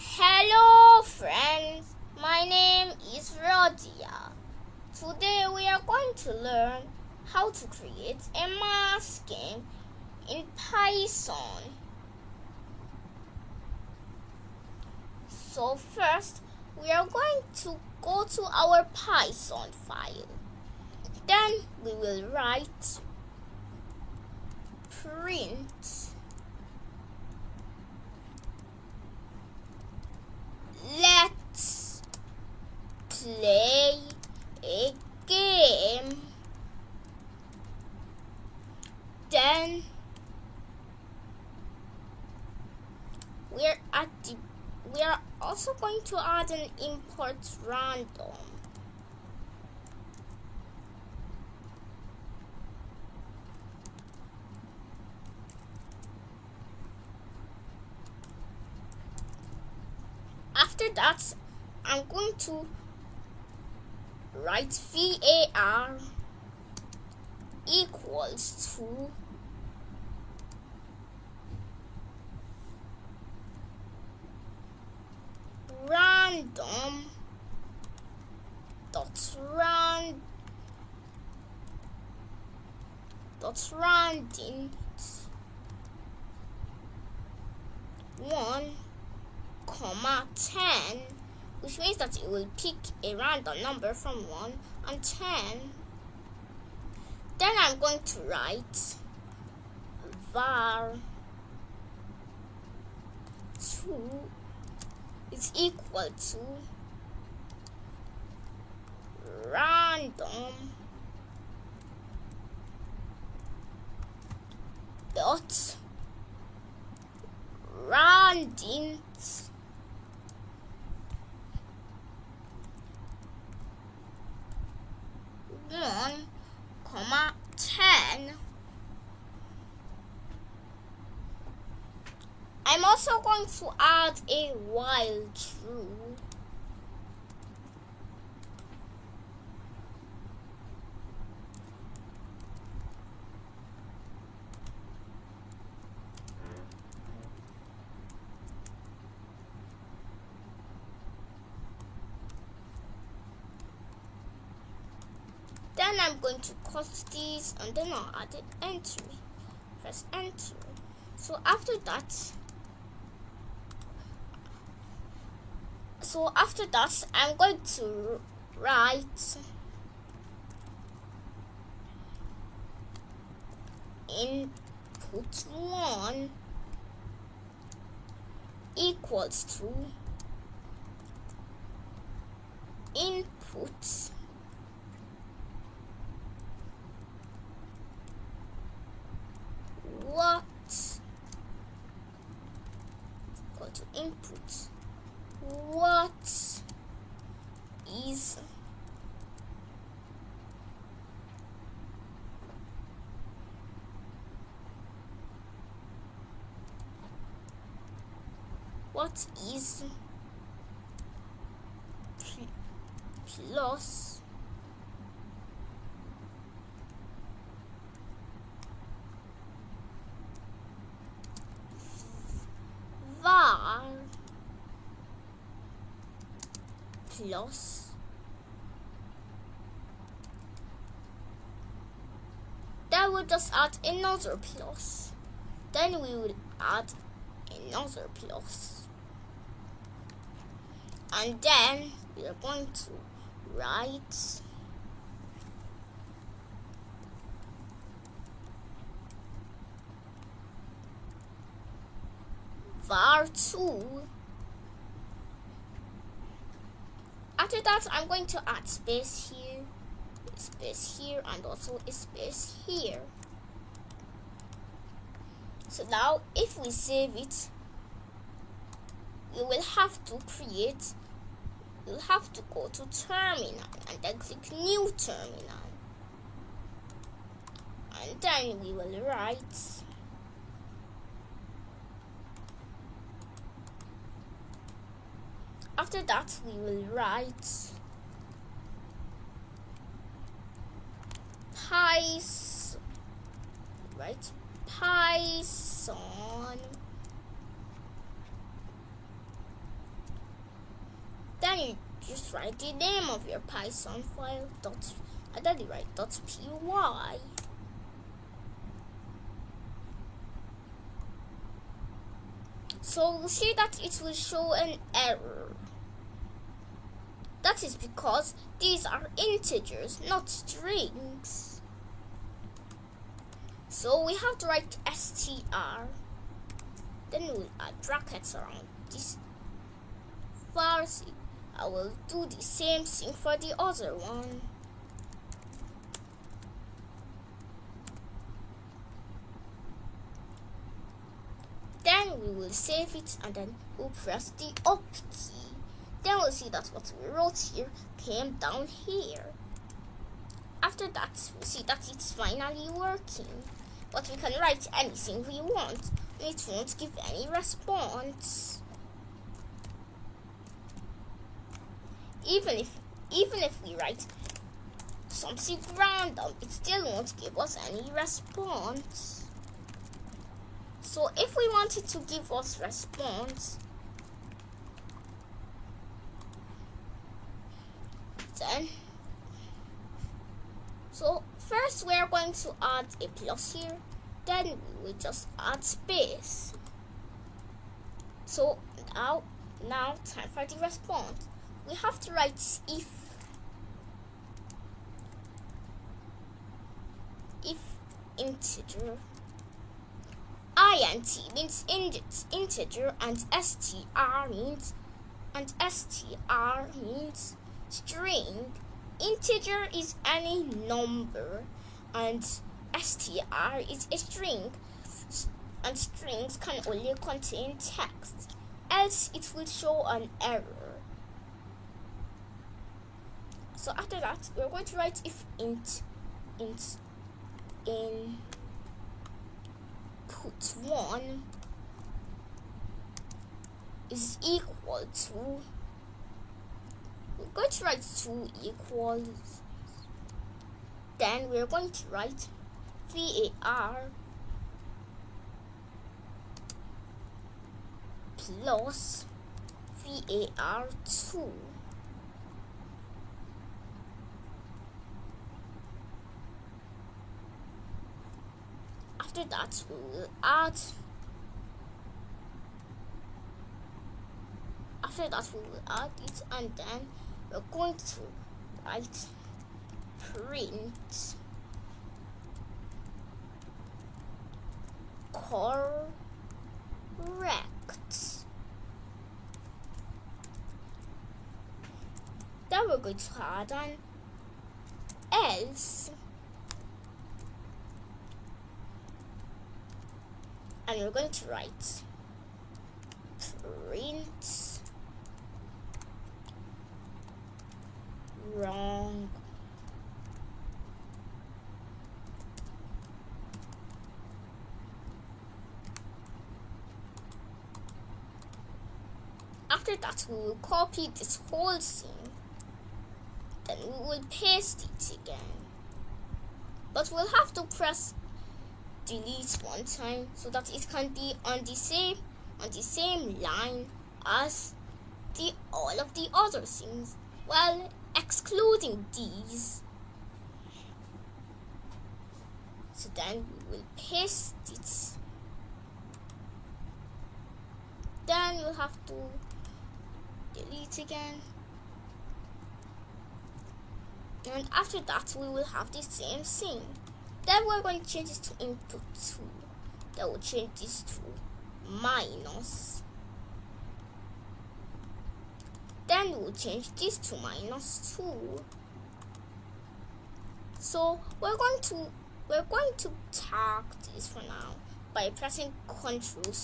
Hello friends, my name is Rodia. Today we are going to learn how to create a math game in Python. So first we are going to go to our Python file. Then we will write print let's play a game. Then we are also going to add an import random. After that, I'm going to write var equals to random dot random 1, 10, which means that it will pick a random number from 1 and 10. Then I'm going to write var 2 is equal to random dot random 1, 10. I'm also going to add a while true. Then I'm going to cut this and then I'll add an entry. Press enter. So after that, I'm going to write input 1 equals to input what equal to input what is plus var plus, then we'll just add another plus, then we will add another plus, and then we are going to write var 2. After that, I'm going to add space here, and also a space here. So now, if we save it, we will have to go to terminal and then click new terminal, and then we will write after that we will write Python then you just write the name of your Python file and then you write .py. So we'll see that it will show an error. That is because these are integers, not strings. So we have to write str. Then we'll add brackets around this first. I will do the same thing for the other one. Then we will save it and then we'll press the up key. Then we'll see that what we wrote here came down here. After that, we'll see that it's finally working. But we can write anything we want and it won't give any response. Even if we write something random, it still won't give us any response. So if we wanted to give us response, then so first we're going to add a plus here, then we will just add space. So now time for the response. We have to write if integer int means integer and str means string. Integer is any number and str is a string, and strings can only contain text, else it will show an error. So after that, we're going to write if int input 1 is equal to, we're going to write 2 equals, then we're going to write var plus var2. After that, we will add it, and then we're going to write print correct. Then we're going to add an else, and we're going to write print wrong. After that, we will copy this whole thing, then we will paste it again, but we'll have to press delete one time so that it can be on the same line as all of the other things, well, excluding these. So then we will paste it. Then we'll have to delete again. And after that, we will have the same thing. Then we're going to change this to input 2. Then we'll change this to minus. Then we'll change this to -2. So we're going to tag this for now by pressing Ctrl/.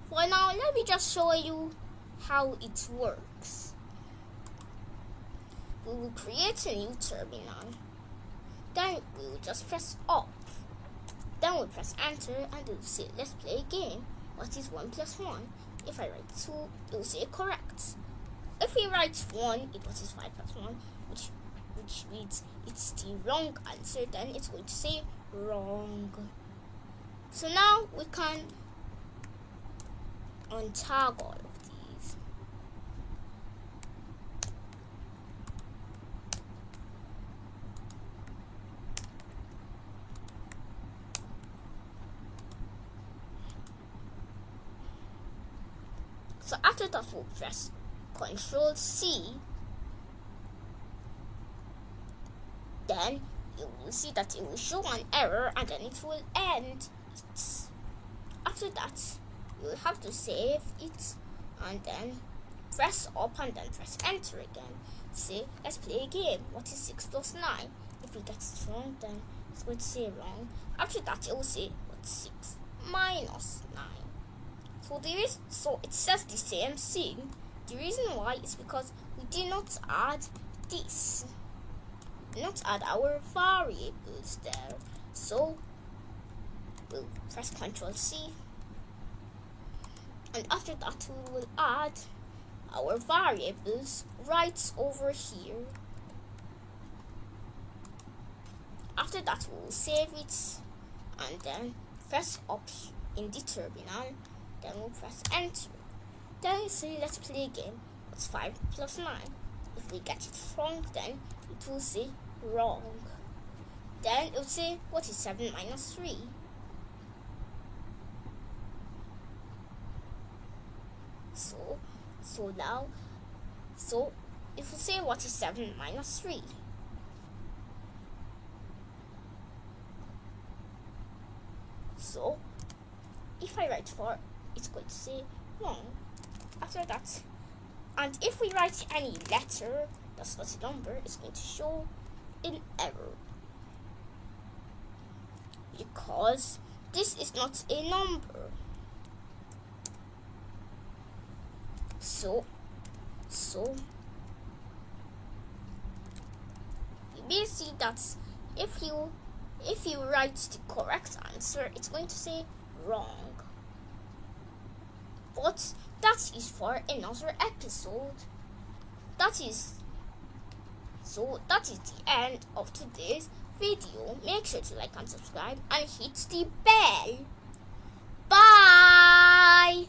For now, let me just show you how it works. We will create a new terminal. Then we will just press up. Then we'll press enter and it will say, let's play a game. What is 1 plus 1? If I write 2, it will say correct. If we write 1, it was 5 plus 1, which means it's the wrong answer, then it's going to say wrong. So now we can untag all of So after that, we'll press Control C. Then you will see that it will show an error and then it will end it. After that, you will have to save it and then press up and then press enter again. Say, let's play a game. What is 6 plus 9? If we get it wrong, then it's going to say wrong. After that, it will say, what's 6 minus 9? So it says the same thing. The reason why is because we did not add this. We did not add our variables there. So we'll press Ctrl C. And after that, we will add our variables right over here. After that, we will save it and then press up in the terminal. Then we'll press enter. Then you say, let's play a game. What's 5 plus 9? If we get it wrong, then it will say wrong. Then it will say, what is 7 minus 3? So if we say, what is 7 minus 3? So if I write 4, it's going to say wrong. After that, and if we write any letter that's not a number, it's going to show an error because this is not a number. So you may see that if you write the correct answer, it's going to say wrong. But that is for another episode. That is the end of today's video. Make sure to like and subscribe and hit the bell. Bye!